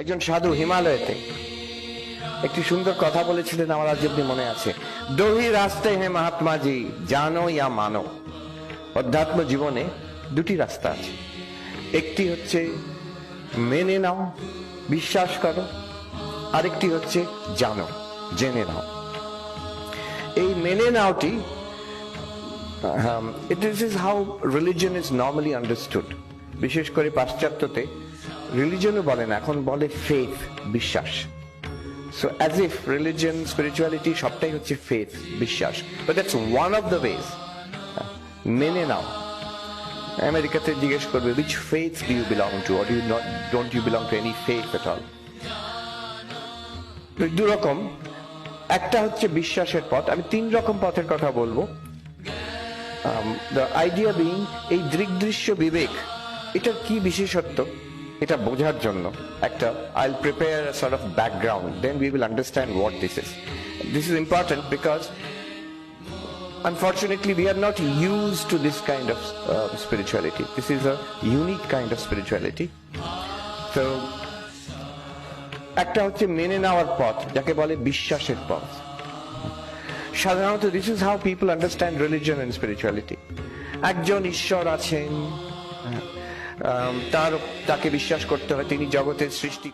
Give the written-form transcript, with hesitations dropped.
একজন সাধু হিমালয়েতে একটি সুন্দর কথা বলেছিলেন, আমার আজ অব্দি মনে আছে। দোহি রাস্তে হে মহাত্মা জি, জানো ইয়া মানো। অধ্যাত্ম জীবনে দুটি রাস্তা আছে, একটি হচ্ছে মেনে নাও, বিশ্বাস করো, আরেকটি হচ্ছে জানো, জেনে নাও। এই মেনে নাওটি, this is how religion is normally understood. বিশেষ করে পাশ্চাত্যতে রিলিজনও বলে না, এখন বলে ফেথ, বিশ্বাস। So as if religion, spirituality সবটাই হচ্ছে faith, বিশ্বাস। But that's one of the ways. মেনে নাও। আমেরিকাতে জিজ্ঞেস করবে, which faith do you belong to, or don't you belong to any faith at all? দু রকম, একটা হচ্ছে বিশ্বাসের পথ। আমি তিন রকম পথের কথা বলবো। The idea being, এই দৃগ্দৃশ্য বিবেক, এটার কি বিশেষত্ব, এটা বোঝার জন্য একটা I'll prepare a sort of background, then we will understand what this is. This is important because unfortunately we are not used to this kind of spirituality. This is a unique kind of spirituality. So একটা হচ্ছে মেনে নেওয়ার পথ, যাকে বলে বিশ্বাসের পথ। সাধারণত this is how people understand religion and spirituality. একজন ঈশ্বর আছেন, তাকে বিশ্বাস করতে হয়, তিনি জগতের সৃষ্টি